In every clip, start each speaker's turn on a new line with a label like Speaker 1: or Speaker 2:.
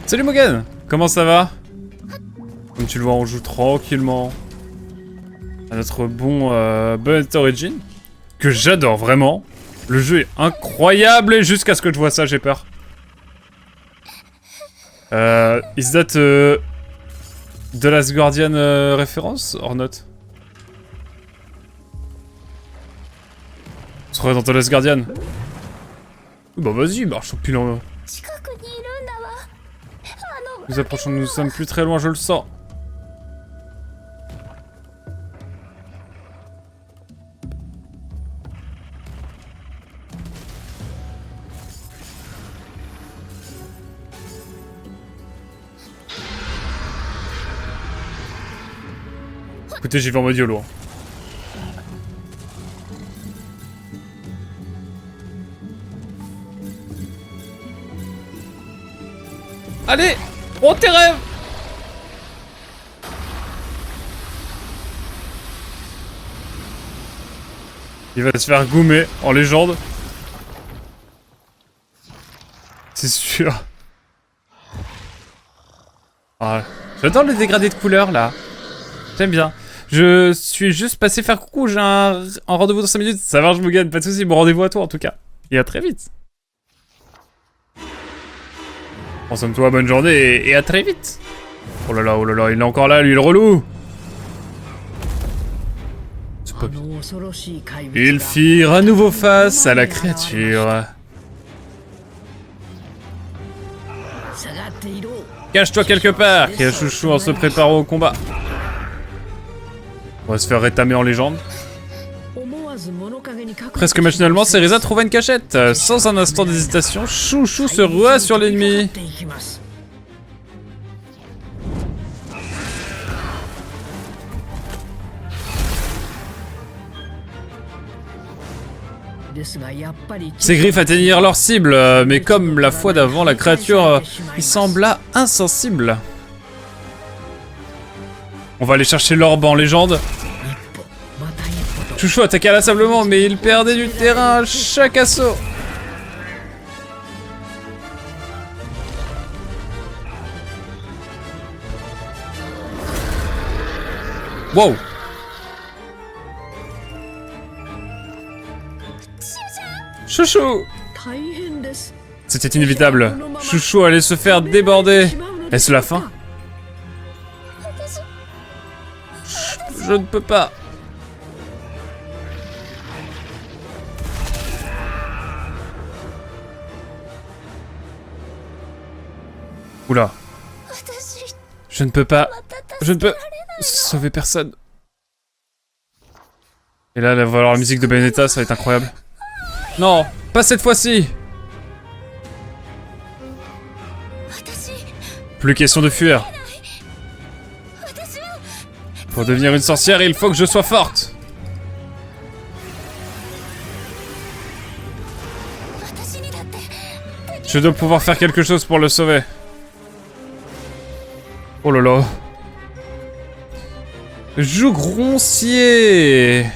Speaker 1: Salut Mogan, comment ça va? Comme tu le vois, on joue tranquillement à notre bon Burnout Origin, que j'adore vraiment. Le jeu est incroyable et jusqu'à ce que je vois ça, j'ai peur. Is that The Last Guardian référence or not? On serait dans The Last Guardian. Bah vas-y, marche au plus loin. Nous approchons, nous sommes plus très loin, je le sens. Écoutez, j'y vais en mode YOLO. Hein. Allez, prends tes rêves. Il va se faire goumer en légende. C'est sûr. Ah, j'adore le dégradé de couleurs là. J'aime bien. Je suis juste passé faire coucou, j'ai un rendez-vous dans 5 minutes. Ça marche, Mogan, pas de soucis, bon rendez-vous à toi en tout cas. Et à très vite. Prends soin de toi, bonne journée et à très vite. Oh là là, il est encore là, lui, le relou. C'est pas bien. Ils firent à nouveau face à la créature. Cache-toi quelque part, cria Chouchou en se préparant au combat. On va se faire rétamer en légende. Presque machinalement, Cereza trouva une cachette. Sans un instant d'hésitation, Chouchou se rua sur l'ennemi. Ses griffes atteignirent leur cible, mais comme la fois d'avant, la créature y sembla insensible. On va aller chercher l'orbe en légende. Chouchou attaqua inlassablement, mais il perdait du terrain à chaque assaut. Wow. Chouchou. C'était inévitable. Chouchou allait se faire déborder. Est-ce la fin? Je ne peux pas. Oula. Je ne peux pas. Je ne peux sauver personne. Et là, va avoir la musique de Bayonetta, ça va être incroyable. Non, pas cette fois-ci. Plus question de fuir. Pour devenir une sorcière, il faut que je sois forte. Je dois pouvoir faire quelque chose pour le sauver. Oh là là. Joug roncier.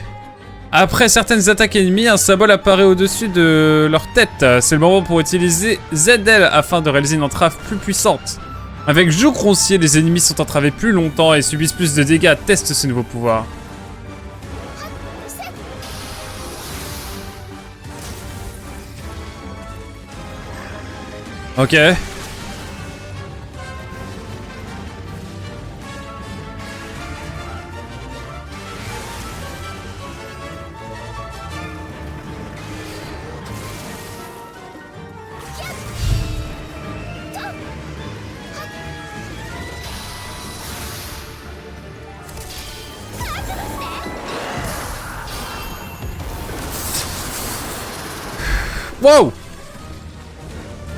Speaker 1: Après certaines attaques ennemies, un symbole apparaît au-dessus de leur tête. C'est le moment pour utiliser ZL afin de réaliser une entrave plus puissante. Avec Joug roncier, les ennemis sont entravés plus longtemps et subissent plus de dégâts. Teste ce nouveau pouvoir. Ok. Wow!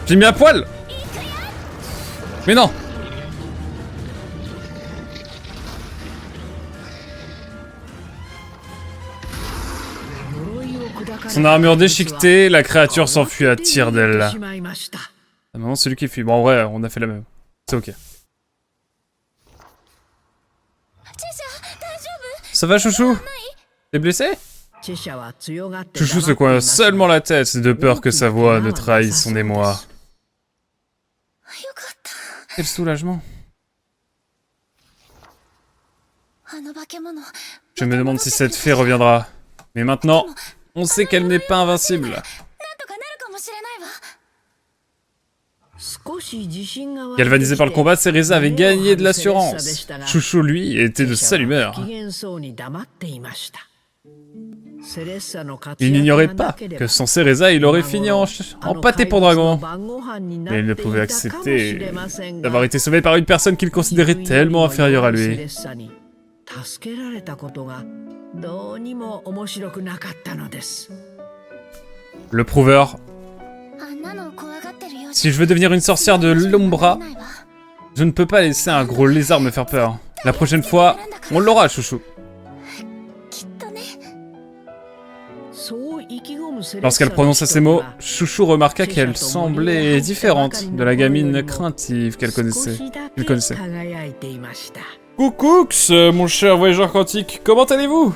Speaker 1: J'ai mis à poil! Mais non! Son armure déchiquetée, la créature s'enfuit à tire d'aile. Ah, maintenant c'est lui qui fuit. Bon en vrai, on a fait la même. C'est ok. Ça va Chouchou? T'es blessé? Chouchou secoua seulement la tête de peur que sa voix ne trahisse son émoi. Quel soulagement. Je me demande si cette fée reviendra. Mais maintenant, on sait qu'elle n'est pas invincible. Galvanisé par le combat, Cereza avait gagné de l'assurance. Chouchou, lui, était de sale humeur. Il n'ignorait pas que sans Cereza, il aurait fini en pâté pour dragon. Mais il ne pouvait accepter d'avoir été sauvé par une personne qu'il considérait tellement inférieure à lui. Le prouveur. Si je veux devenir une sorcière de l'Umbra, je ne peux pas laisser un gros lézard me faire peur. La prochaine fois, on l'aura, chouchou. Lorsqu'elle prononça ces mots, Chouchou remarqua qu'elle semblait différente de la gamine craintive qu'il connaissait. Coucoux, mon cher voyageur quantique, comment allez-vous?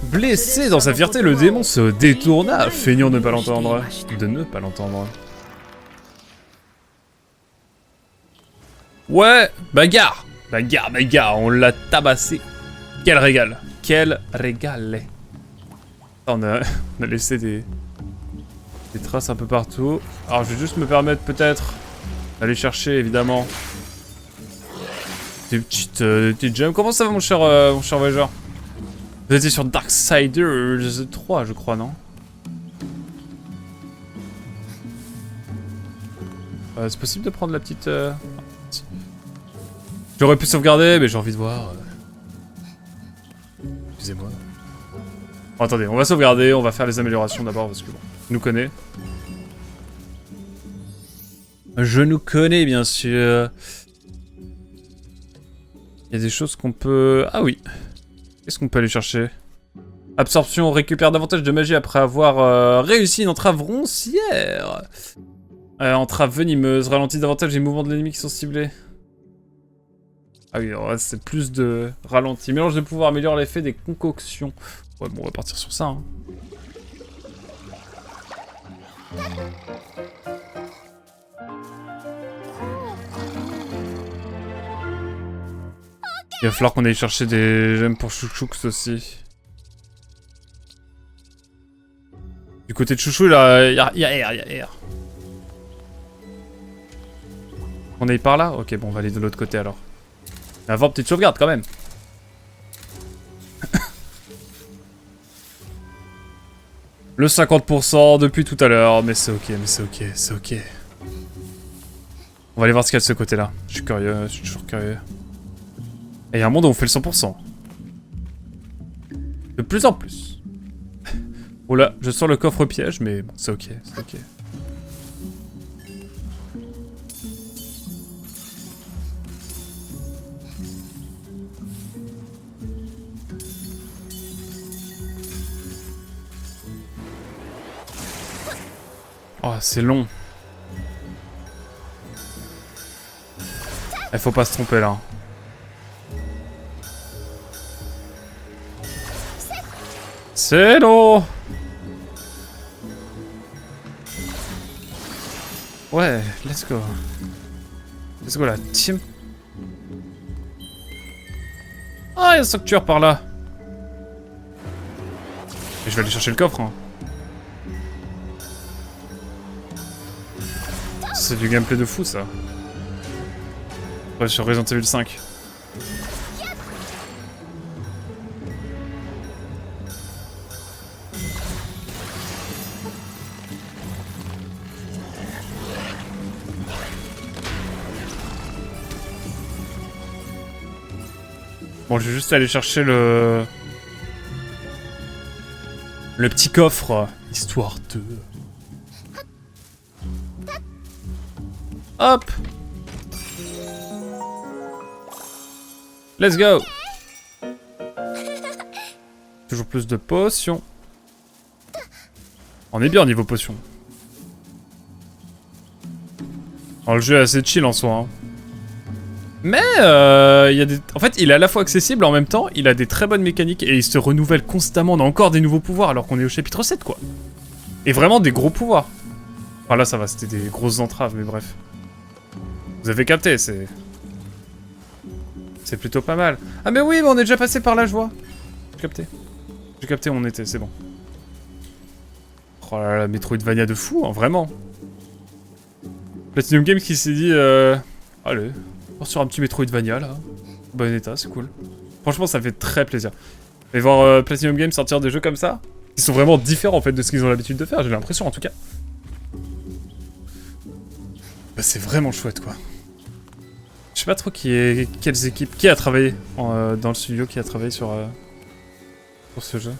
Speaker 1: Blessé dans sa fierté, le démon se détourna, feignant de ne pas l'entendre. Ouais, bagarre, on l'a tabassé. Quel régal. On a laissé des traces un peu partout. Alors je vais juste me permettre peut-être d'aller chercher évidemment des petites gemmes. Comment ça va mon cher voyageur? Vous étiez sur Darksiders 3 je crois, non? C'est possible de prendre la petite... J'aurais pu sauvegarder mais j'ai envie de voir... Excusez-moi. Bon, attendez, on va sauvegarder, on va faire les améliorations d'abord parce que bon, je nous connais. Je nous connais bien sûr. Il y a des choses qu'on peut... Ah oui. Qu'est-ce qu'on peut aller chercher? Absorption, récupère davantage de magie après avoir réussi une entrave roncière. Entrave venimeuse, ralentit davantage les mouvements de l'ennemi qui sont ciblés. Ah oui, c'est plus de ralenti. Mélange de pouvoir améliore l'effet des concoctions. Ouais, bon, on va partir sur ça. Hein. Il va falloir qu'on aille chercher des gemmes pour Chouchoux aussi. Du côté de Chouchou, là, il y a air. On aille par là? Ok, bon, on va aller de l'autre côté alors. Mais avant, petite sauvegarde quand même. Le 50% depuis tout à l'heure, mais c'est ok. On va aller voir ce qu'il y a de ce côté-là. Je suis curieux, je suis toujours curieux. Et il y a un monde où on fait le 100%. De plus en plus. Oh là, je sens le coffre piège, mais bon, c'est ok. Oh, c'est long. Il faut pas se tromper là. C'est long. Ouais, let's go. Let's go la team. Ah, il y a un sanctuaire par là. Et je vais aller chercher le coffre. Hein. C'est du gameplay de fou ça. Ouais, sur Resident Evil 5. Bon, je vais juste aller chercher le petit coffre, histoire de... Hop! Let's go! Toujours plus de potions. On est bien au niveau potions. Alors, le jeu est assez chill en soi. Hein. Mais il y a des... En fait, il est à la fois accessible, en même temps, il a des très bonnes mécaniques et il se renouvelle constamment. On a encore des nouveaux pouvoirs alors qu'on est au chapitre 7, quoi. Et vraiment des gros pouvoirs. Enfin là ça va, c'était des grosses entraves, mais bref. Vous avez capté, c'est... C'est plutôt pas mal. Ah mais oui, mais on est déjà passé par là, je vois. J'ai capté. J'ai capté où on était, c'est bon. Oh là là, Metroidvania de fou, hein, vraiment. Platinum Games qui s'est dit... Allez, on part sur un petit Metroidvania, là. Bon état, c'est cool. Franchement, ça fait très plaisir. Et voir Platinum Games sortir des jeux comme ça, ils sont vraiment différents, en fait, de ce qu'ils ont l'habitude de faire, j'ai l'impression, en tout cas. Bah, c'est vraiment chouette, quoi. Je sais pas trop quelles équipes... Qui a travaillé dans le studio, qui a travaillé sur ce jeu.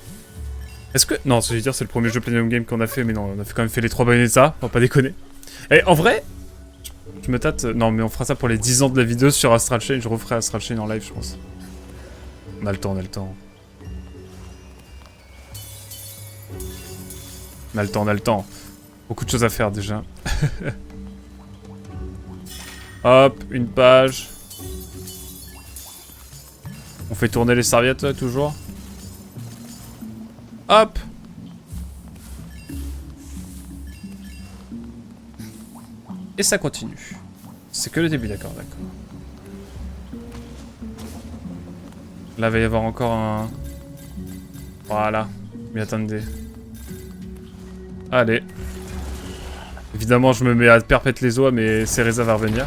Speaker 1: Est-ce que... Non, je veux dire, c'est le premier jeu Platinum Games qu'on a fait, mais non, on a quand même fait les 3 Bayonetta, on va pas déconner. Et en vrai, je me tâte... Non, mais on fera ça pour les 10 ans de la vidéo sur Astral Chain, je referai Astral Chain en live, je pense. On a le temps, on a le temps. On a le temps, on a le temps. Beaucoup de choses à faire, déjà. Hop, une page. On fait tourner les serviettes, toujours. Hop. Et ça continue. C'est que le début, d'accord, d'accord. Là, il va y avoir encore un... Voilà. Mais attendez. Allez. Évidemment, je me mets à perpète les oies, mais Cereza va revenir.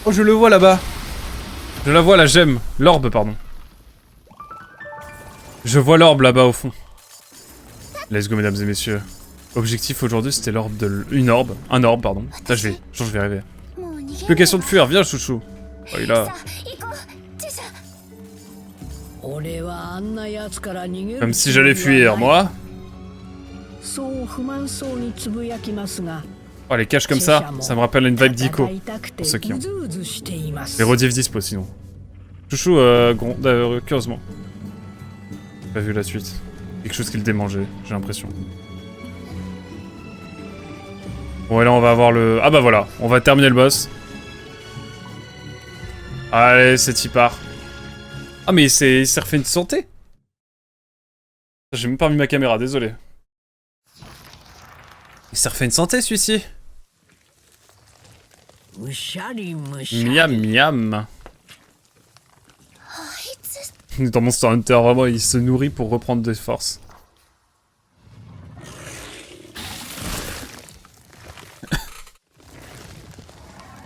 Speaker 1: Oh, je le vois là-bas. Je la vois, la gemme. L'orbe, pardon. Je vois l'orbe là-bas au fond. Let's go, mesdames et messieurs. Objectif aujourd'hui, c'était l'orbe de... Un orbe, pardon. Là, je vais rêver. Plus question de fuir, viens, chouchou. Oh, il est là. Comme si j'allais fuir, moi. Oh, les caches comme ça me rappelle une vibe d'Ico. Pour ceux qui ont. Les rediff dispo, sinon. Chouchou, curieusement. Pas vu la suite. Quelque chose qui le démangeait, j'ai l'impression. Bon, et là, on va avoir le... Ah bah voilà, on va terminer le boss. Allez, c'est y part. Ah, mais il s'est refait une santé. J'ai même pas remis ma caméra, désolé. Il s'est refait une santé, celui-ci. Miam, miam. Dans Monster Hunter, vraiment, il se nourrit pour reprendre des forces.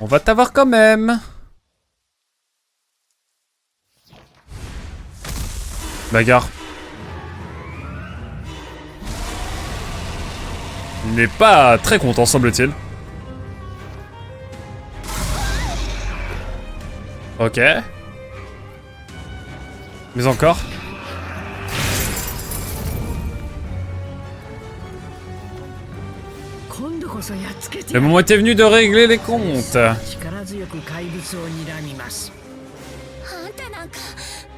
Speaker 1: On va t'avoir quand même. Bagarre. Il n'est pas très content, semble-t-il. Ok. Mais encore. Le moment était venu de régler les comptes.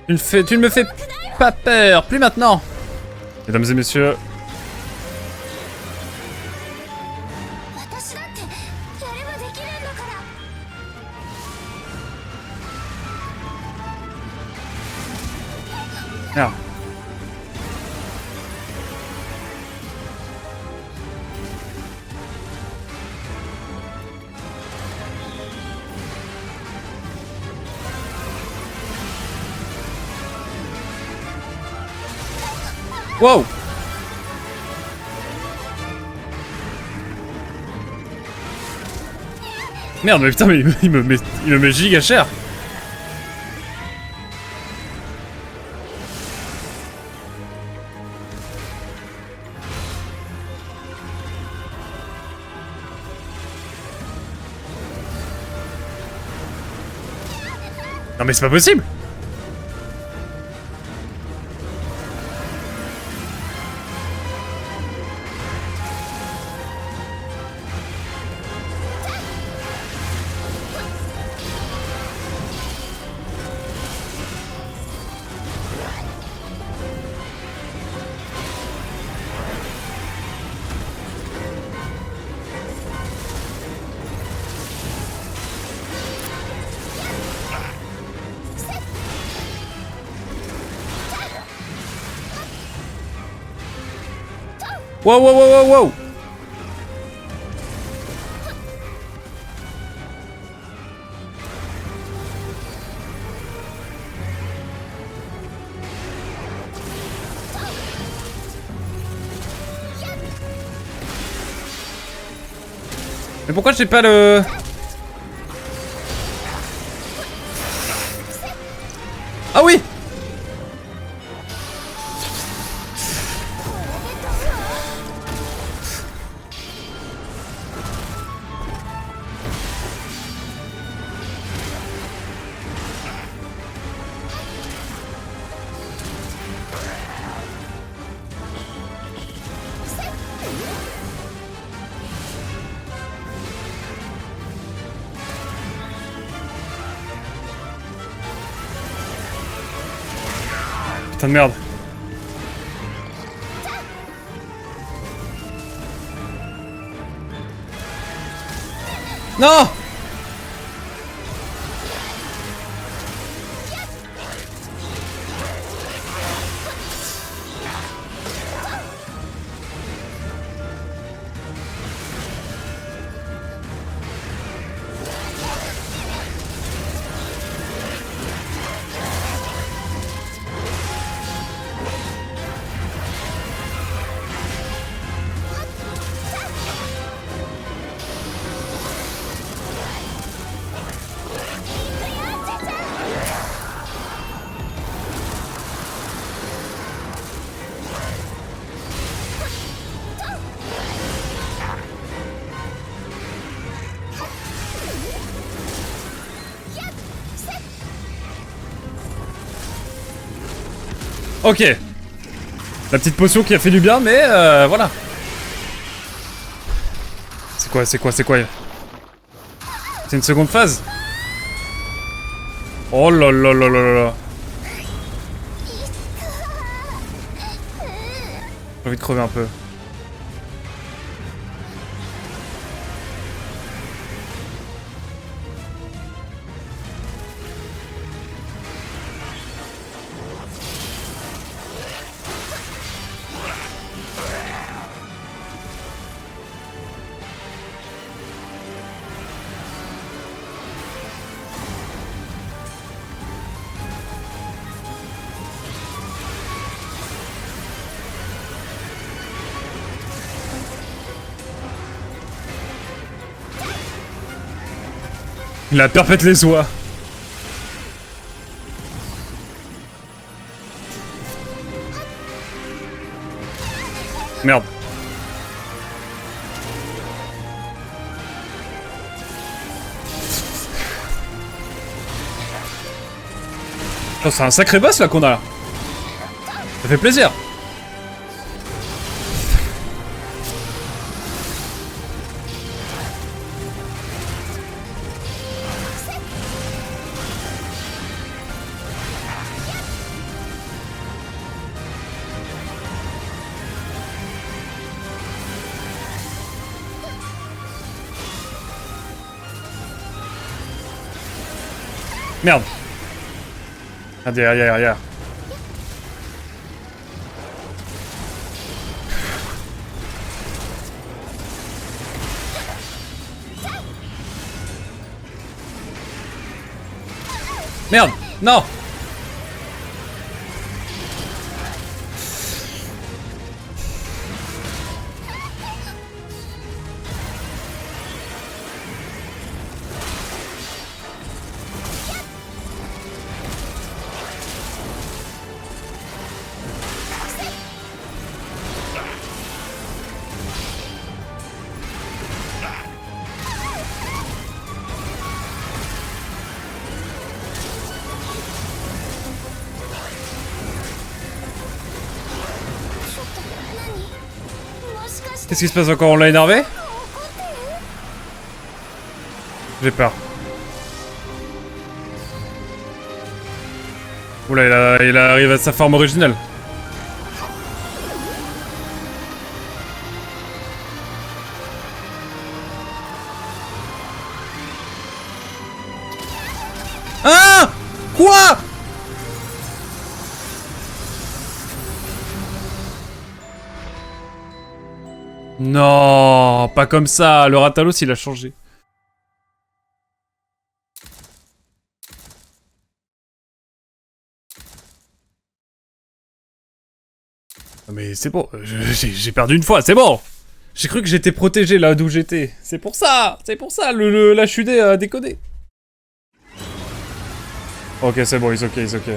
Speaker 1: Tu ne me fais pas peur, plus maintenant. Mesdames et messieurs. Ah. Wow. Merde, mais putain, mais il me met giga cher. Non mais c'est pas possible. Wow, wow, wow, wow, wow. Mais pourquoi j'ai pas le... Ah oui! Putain de merde. Non! Ok. La petite potion qui a fait du bien, mais voilà. C'est quoi, c'est quoi, c'est quoi? C'est une seconde phase? Oh là là là là là. J'ai envie de crever un peu. Il a perpète les oies. Merde. Oh, c'est un sacré boss là qu'on a là. Ça fait plaisir. Merde. Ah, derrière. Merde. Non. Qu'est-ce qui se passe encore? On l'a énervé? J'ai peur. Oula, il arrive à sa forme originelle. Ah! Quoi? Non, pas comme ça. Le Ratalos, il a changé. Mais c'est bon, j'ai perdu une fois, c'est bon. J'ai cru que j'étais protégé là d'où j'étais. C'est pour ça, l'HUD a déconné. Ok, c'est bon, it's ok.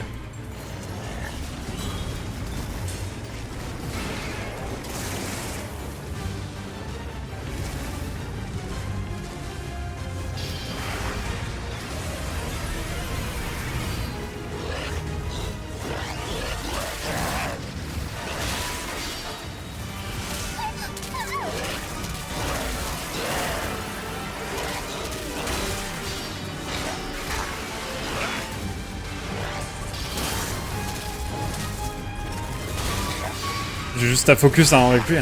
Speaker 1: J'ai juste à focus hein, avec lui.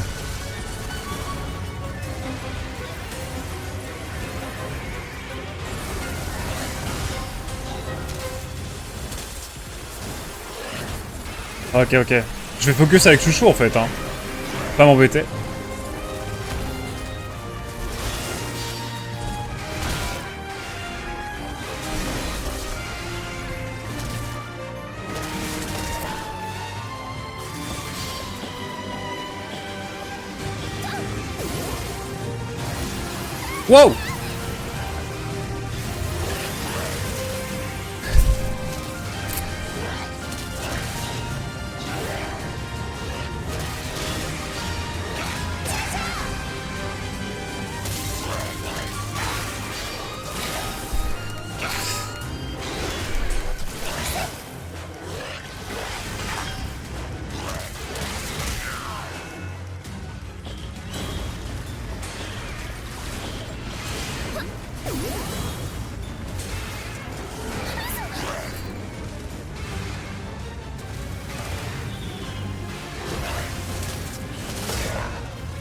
Speaker 1: Ok. Je vais focus avec Chouchou en fait, hein. Pas m'embêter. Wow!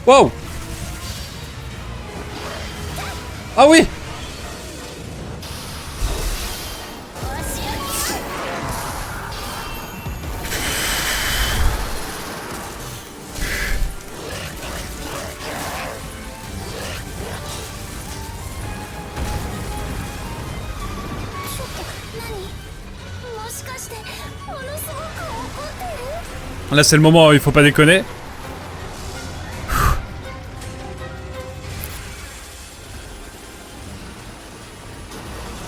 Speaker 1: Wow! Ah oui! Là c'est le moment, il faut pas déconner.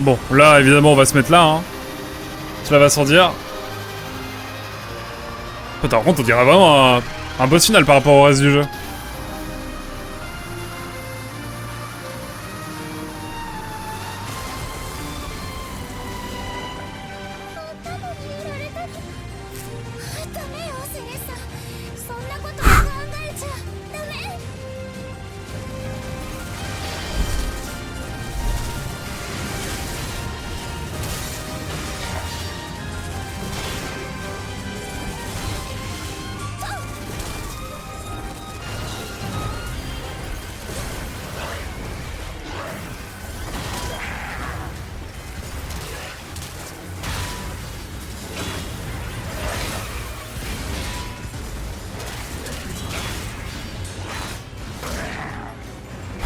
Speaker 1: Bon, là évidemment on va se mettre là, hein. Cela va sans dire. Par contre on dirait vraiment un boss final par rapport au reste du jeu.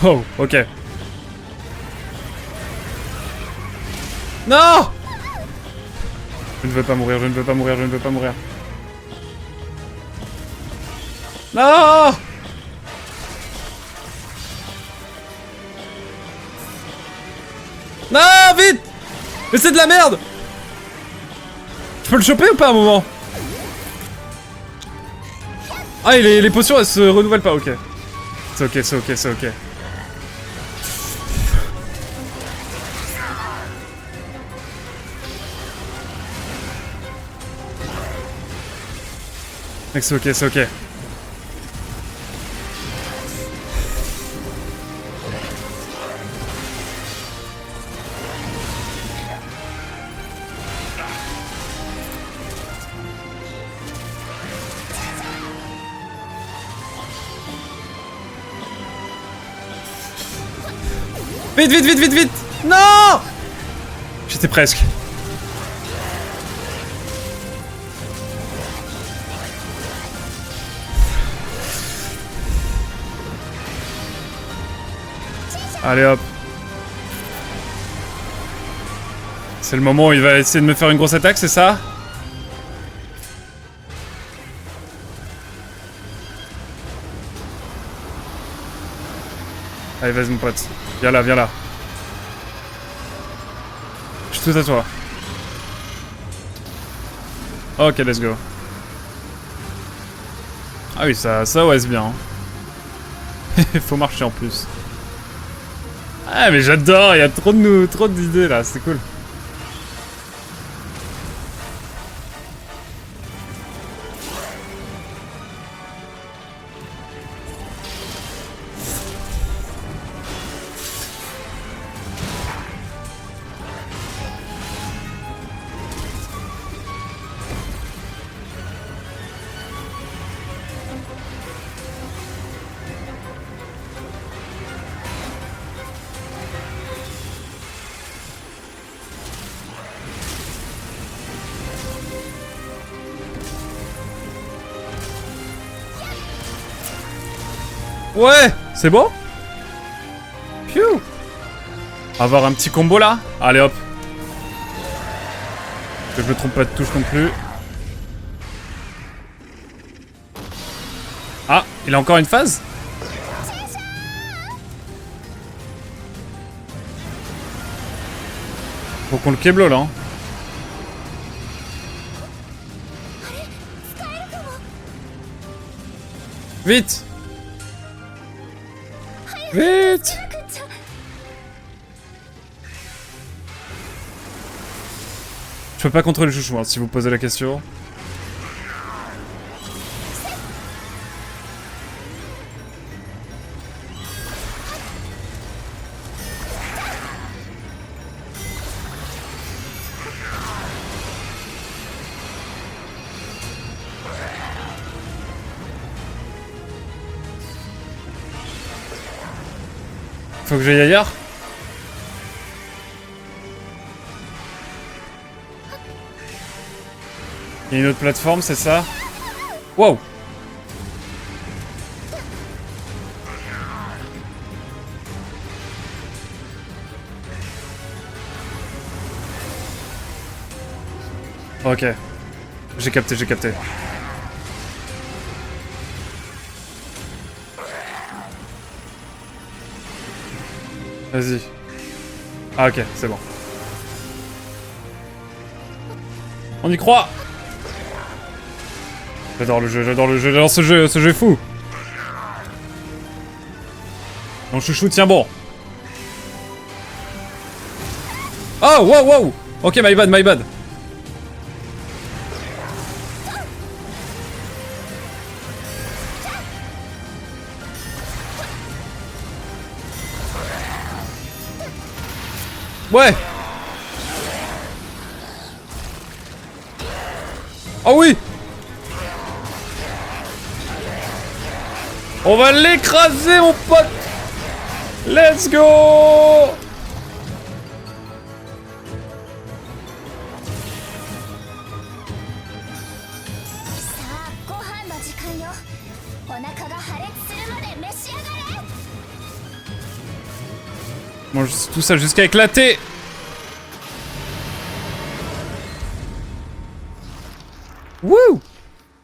Speaker 1: Oh, ok. Non! Je ne veux pas mourir. Non! Non, vite! Mais c'est de la merde! Je peux le choper ou pas à un moment? Ah, et les potions elles se renouvellent pas, ok. C'est ok. Mec, c'est ok. Vite! Non! J'étais presque. Allez hop. C'est le moment où il va essayer de me faire une grosse attaque, c'est ça? Allez, vas-y mon pote. Viens là, viens là. Je suis tout à toi. Ok, let's go. Ah oui, ça ouais, c'est bien. Il faut marcher en plus. Ah mais j'adore, il y a trop d'idées là, c'est cool. Ouais, c'est bon. Piou. On va avoir un petit combo là. Allez hop. Que je me trompe pas de touche non plus. Ah, il a encore une phase. Faut qu'on le keblo là. Hein. Vite. Vite! Je peux pas contrôler le chouchou, hein, si vous posez la question. Faut que j'aille ailleurs. Il y a une autre plateforme, c'est ça? Wow! Ok. J'ai capté, j'ai capté. Vas-y. Ah ok, c'est bon. On y croit! J'adore le jeu, j'adore ce jeu est fou! Mon chouchou tient bon. Oh, wow, wow! Ok, my bad, my bad. Ouais! Oh oui! On va l'écraser, mon pote! Let's go! Mange tout ça jusqu'à éclater! Wouh!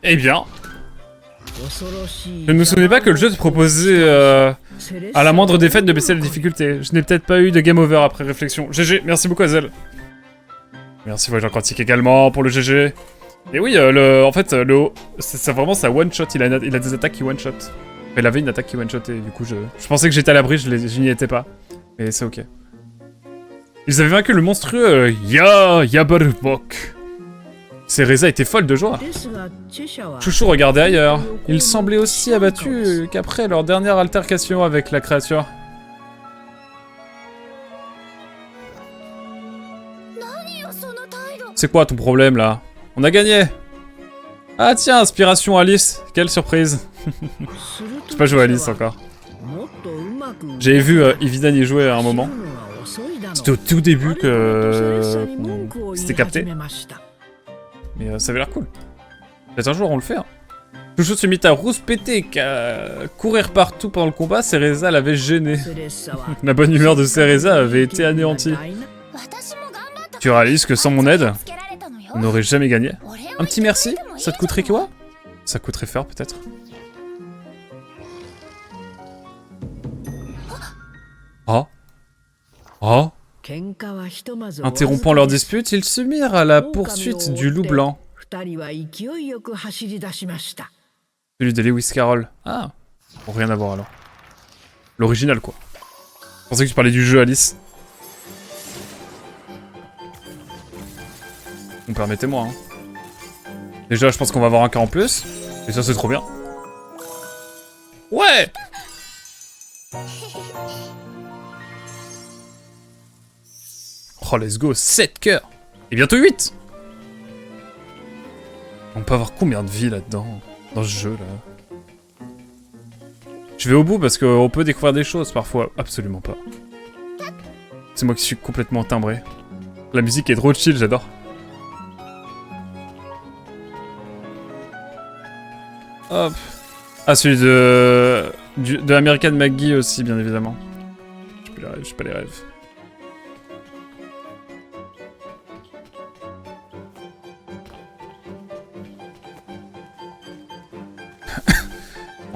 Speaker 1: Eh bien, je ne me souvenais pas que le jeu te proposait à la moindre défaite de baisser la difficulté. Je n'ai peut-être pas eu de game over après réflexion. GG, merci beaucoup Azel. Merci Voyageur Quantique également pour le GG. Et oui, en fait, c'est vraiment ça one shot. Il a des attaques qui one shot. Il avait une attaque qui one shotait. Du coup, je pensais que j'étais à l'abri, je n'y étais pas. Mais c'est ok. Ils avaient vaincu le monstrueux Yabarubok. Cereza était folle de joie. Chouchou regardait ailleurs. Il semblait aussi abattu qu'après leur dernière altercation avec la créature. C'est quoi ton problème là? On a gagné! Ah tiens, inspiration Alice. Quelle surprise. J'ai pas joué à Alice encore. J'ai vu Evidan y jouer à un moment. C'était au tout début que c'était capté. Mais ça avait l'air cool. Peut-être un jour on le fait. Hein. Chouchou se mit à rouspéter, qu'à courir partout pendant le combat, Cereza l'avait gêné. La bonne humeur de Cereza avait été anéantie. Tu réalises que sans mon aide, on n'aurait jamais gagné. Un petit merci? Ça te coûterait quoi? Ça coûterait fort peut-être. Oh. Oh. Interrompant leur dispute, ils se mirent à la poursuite du loup blanc. Celui de Lewis Carroll. Ah. Bon, rien à voir alors. L'original quoi. Je pensais que tu parlais du jeu Alice. Bon, permettez-moi. Hein. Déjà, je pense qu'on va avoir un cas en plus. Et ça, c'est trop bien. Ouais! Oh, let's go, 7 cœurs. Et bientôt 8. On peut avoir combien de vies là-dedans? Dans ce jeu, là. Je vais au bout parce qu'on peut découvrir des choses, parfois. Absolument pas. C'est moi qui suis complètement timbré. La musique est trop chill, j'adore. Hop. Ah, celui de American McGee aussi, bien évidemment. J'ai pas les rêves.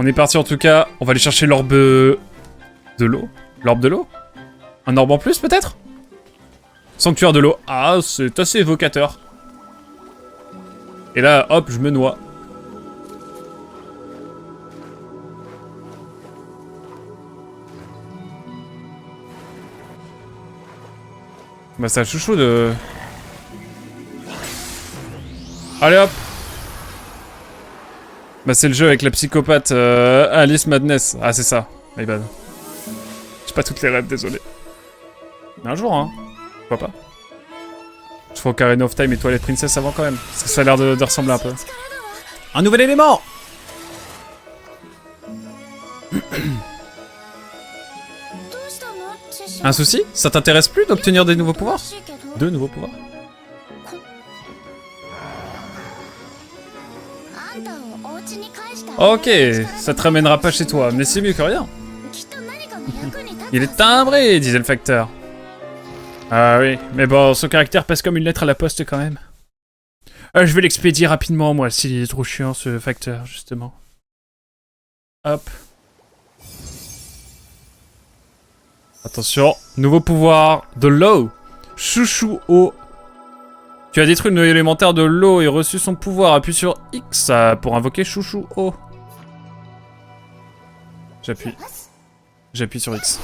Speaker 1: On est parti en tout cas. On va aller chercher l'orbe de l'eau. L'orbe de l'eau? Un orbe en plus peut-être? Sanctuaire de l'eau. Ah, c'est assez évocateur. Et là, hop, je me noie. Bah ça chouchou de... Allez hop. Bah c'est le jeu avec la psychopathe Alice Madness. Ah c'est ça, my bad. J'ai pas toutes les rêves, désolé. Mais un jour hein, pourquoi pas. Je ferai Ocarina of Time et Twilight Princess avant quand même. Parce que ça a l'air de ressembler un peu. Un nouvel élément. Un souci? Ça t'intéresse plus d'obtenir des nouveaux pouvoirs? Deux nouveaux pouvoirs? Ok, ça te ramènera pas chez toi, mais c'est mieux que rien. Il est timbré, disait le facteur. Ah oui, mais bon, son caractère passe comme une lettre à la poste quand même. Je vais l'expédier rapidement, moi, s'il est trop chiant, ce facteur, justement. Hop. Attention, nouveau pouvoir de l'eau. Chouchou eau. Tu as détruit le noyau élémentaire de l'eau et reçu son pouvoir. Appuie sur X pour invoquer Chouchou eau. J'appuie. J'appuie sur X.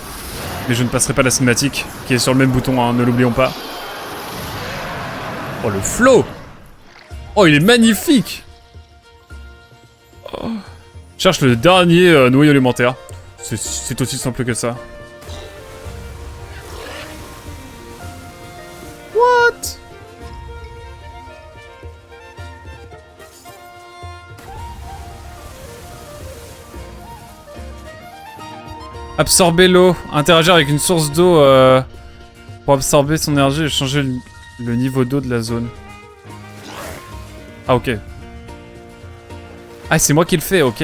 Speaker 1: Mais je ne passerai pas la cinématique, qui est sur le même bouton, hein, ne l'oublions pas. Oh, le flow! Oh, il est magnifique! Oh. Cherche le dernier noyau élémentaire. C'est aussi simple que ça. What? Absorber l'eau. Interagir avec une source d'eau pour absorber son énergie et changer le niveau d'eau de la zone. Ah ok. Ah c'est moi qui le fais, ok.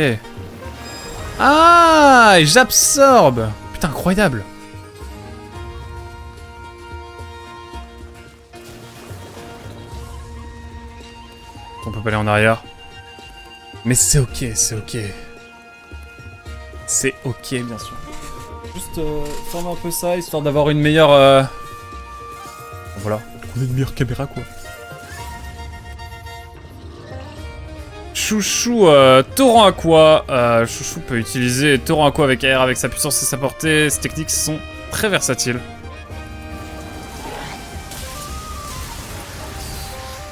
Speaker 1: Ah, et j'absorbe. Putain, incroyable. On peut pas aller en arrière. Mais c'est ok, c'est ok. C'est ok, bien sûr. Juste fermer un peu ça, histoire d'avoir une meilleure... Voilà, on a une meilleure caméra, quoi. Chouchou, torrent aqua. Chouchou peut utiliser torrent aqua avec air, avec sa puissance et sa portée. Ces techniques sont très versatiles.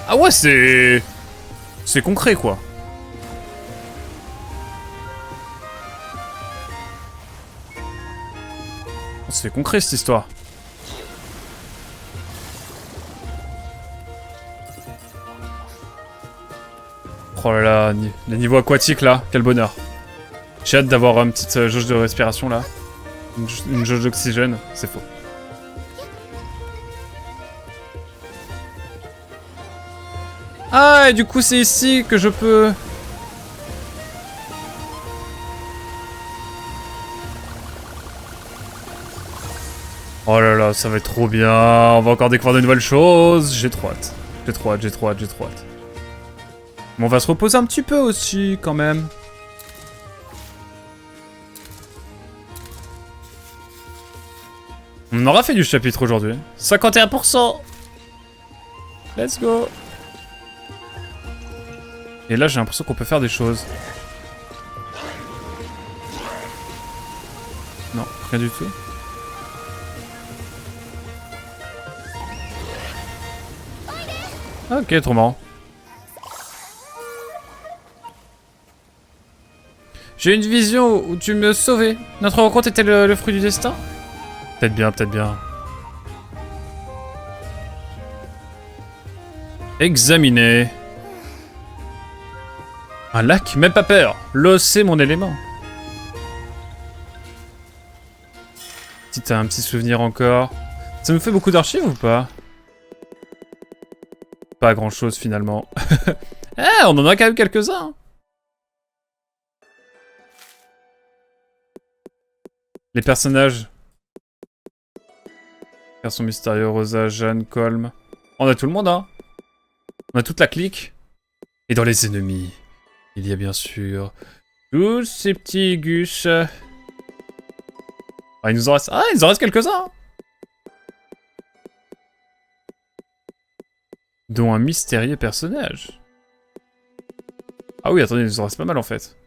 Speaker 1: Ah ouais, c'est... C'est concret, quoi. C'est concret, cette histoire. Oh là là, les niveaux aquatiques, là. Quel bonheur. J'ai hâte d'avoir une petite jauge de respiration, là. Une jauge d'oxygène. C'est faux. Ah, et du coup, c'est ici que je peux... Oh là là, ça va être trop bien. On va encore découvrir de nouvelles choses. J'ai trop hâte. J'ai trop hâte, j'ai trop hâte, j'ai trop hâte. Mais on va se reposer un petit peu aussi, quand même. On aura fait du chapitre aujourd'hui. 51%. Let's go. Et là, j'ai l'impression qu'on peut faire des choses. Non, rien du tout. Ok, trop marrant. J'ai une vision où tu me sauvais. Notre rencontre était le fruit du destin? Peut-être bien, peut-être bien. Examiner. Un lac? Même pas peur. L'eau, c'est mon élément. Si t'as un petit souvenir encore. Ça nous fait beaucoup d'archives ou pas? Pas grand chose finalement. Eh, on en a quand même quelques-uns. Les personnages. Garçon mystérieux, Rosa, Jeanne, Colm. On a tout le monde, hein. On a toute la clique. Et dans les ennemis, il y a bien sûr tous ces petits gus. Ah, il nous en reste, quelques-uns. Hein. Dont un mystérieux personnage. Ah oui, attendez, il nous en reste pas mal en fait.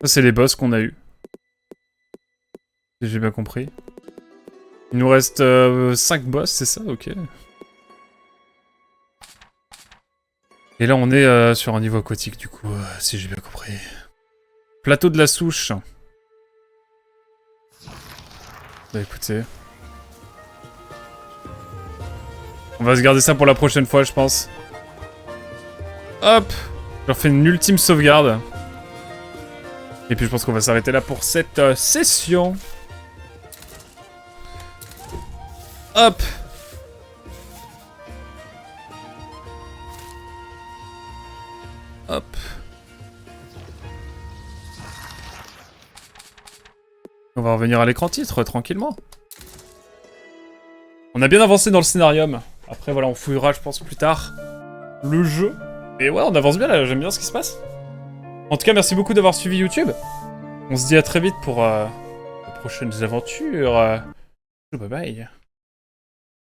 Speaker 1: Ça, c'est les boss qu'on a eu. Si j'ai bien compris. Il nous reste 5 boss, c'est ça? Ok. Et là, on est sur un niveau aquatique, du coup, si j'ai bien compris. Plateau de la souche. Bah écoutez. On va se garder ça pour la prochaine fois, je pense. Hop! Je leur fais une ultime sauvegarde. Et puis je pense qu'on va s'arrêter là pour cette session. Hop! Hop. On va revenir à l'écran titre, tranquillement. On a bien avancé dans le scénarium. Après, voilà, on fouillera, je pense, plus tard le jeu. Et ouais, on avance bien, là, j'aime bien ce qui se passe. En tout cas, merci beaucoup d'avoir suivi YouTube. On se dit à très vite pour de prochaines aventures. Bye bye.